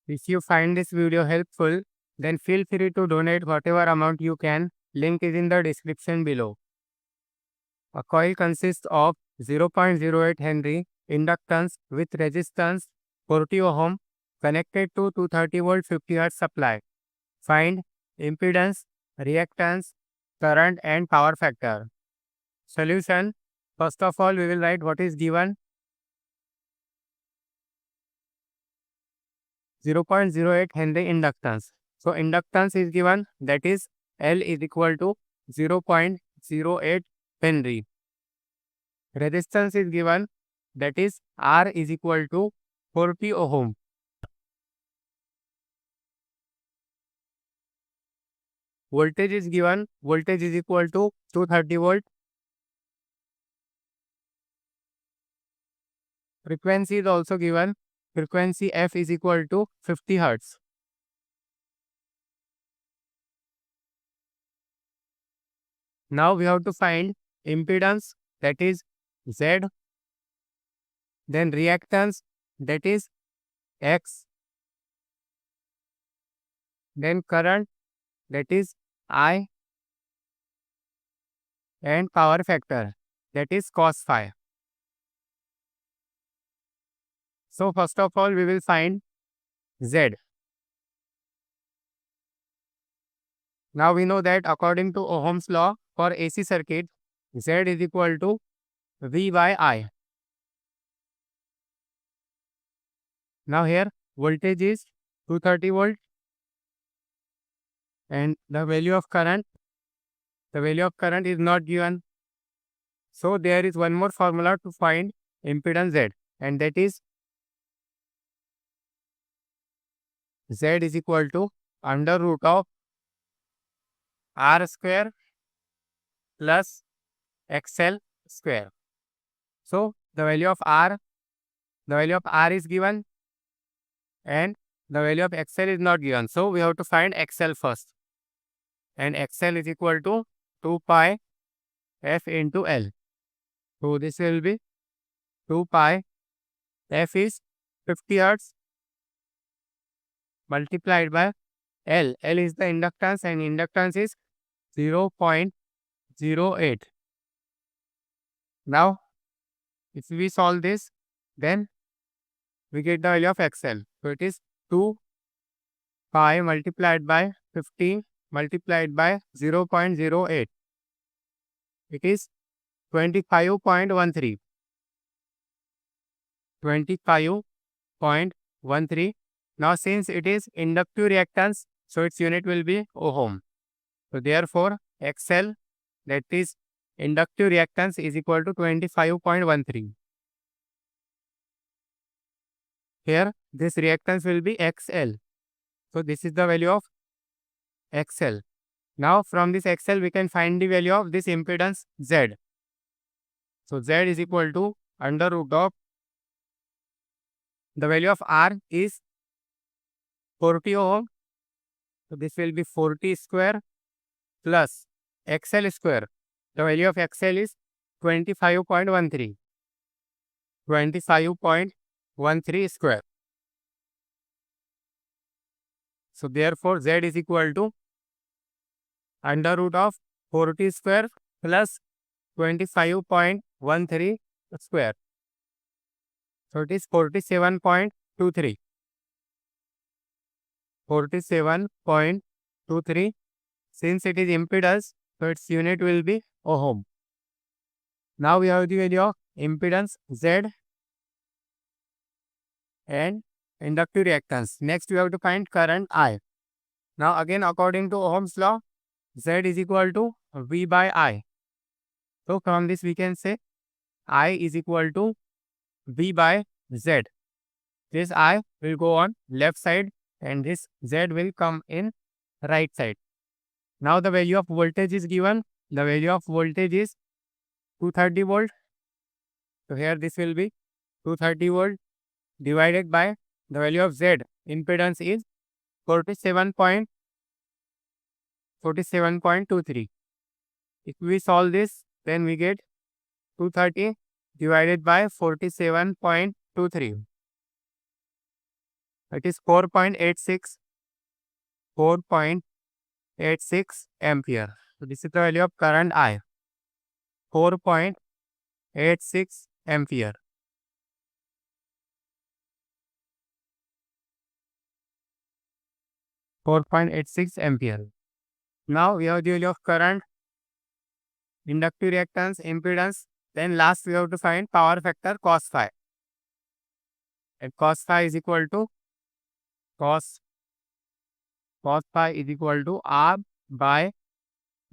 If you find this video helpful, then feel free to donate whatever amount you can. Link is in the description below. A coil consists of 0.08 Henry inductance with resistance 40 ohm connected to 230 volt 50 Hz supply. Find impedance, reactance, current and power factor. Solution. First of all, we will write what is given. 0.08 Henry inductance. So inductance is given, that is L is equal to 0.08 Henry. Resistance is given, that is R is equal to 40 ohm. Voltage is given, voltage is equal to 230 volt. Frequency is also given, frequency F is equal to 50 Hz. Now we have to find impedance, that is Z, then reactance, that is X, then current, that is I, and power factor, that is cos phi. So first of all, we will find Z. Now we know that according to Ohm's law for AC circuit, Z is equal to V by I. Now here voltage is 230 volt and the value of current is not given. So there is one more formula to find impedance Z, and that is Z is equal to under root of R square plus XL square. So the value of R is given and the value of XL is not given. So we have to find XL first. And XL is equal to 2 pi F into L. So this will be 2 pi F is 50 Hz multiplied by L. L is the inductance and inductance is 0.08. Now, if we solve this, then we get the value of XL. So it is 2 pi multiplied by 50 multiplied by 0.08. It is 25.13. 25.13. Now since it is inductive reactance, so its unit will be ohm. So therefore, XL, that is inductive reactance, is equal to 25.13. Here, this reactance will be XL. So this is the value of XL. Now from this XL, we can find the value of this impedance Z. So Z is equal to under root of, the value of R is 40 ohm. So this will be 40 square plus XL square. The value of XL is 25.13. 25.13 square. So therefore Z is equal to under root of 40 square plus 25.13 square. So it is 47.23. 47.23. Since it is impedance, so its unit will be ohm. Now we have the value of impedance Z and inductive reactance. Next we have to find current I. Now again according to Ohm's law, Z is equal to V by I. So from this we can say I is equal to V by Z. This I will go on left side and this Z will come in right side. Now the value of voltage is given. The value of voltage is 230 volt. So here this will be 230 volt divided by the value of Z. Impedance is 47.23. If we solve this, then we get 230 divided by 47.23. It is 4.86 ampere. So this is the value of current I. 4.86 ampere. 4.86 ampere. Now we have the value of current, inductive reactance, impedance. Then last we have to find power factor cos phi. And cos phi is equal to cos phi is equal to R by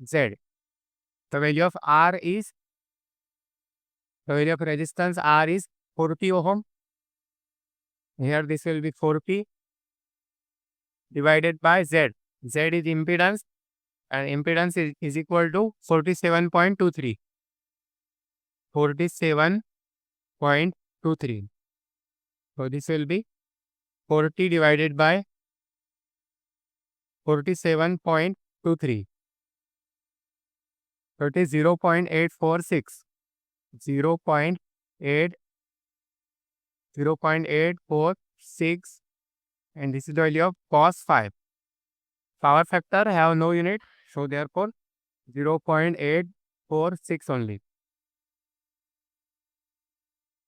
Z. The value of resistance R is 40 ohm. Here this will be 40 divided by Z. Z is impedance, and impedance is equal to 47.23. 47.23. So this will be 40 divided by 47.23. So it is 0.846. 0.846, and this is the value of cos phi. Power factor have no unit, so therefore 0.846 only.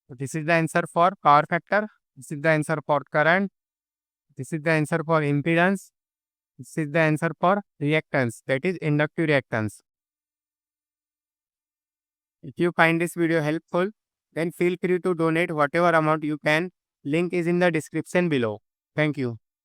So this is the answer for power factor. This is the answer for current. This is the answer for impedance. This is the answer for reactance, that is inductive reactance. If you find this video helpful, then feel free to donate whatever amount you can. Link is in the description below. Thank you.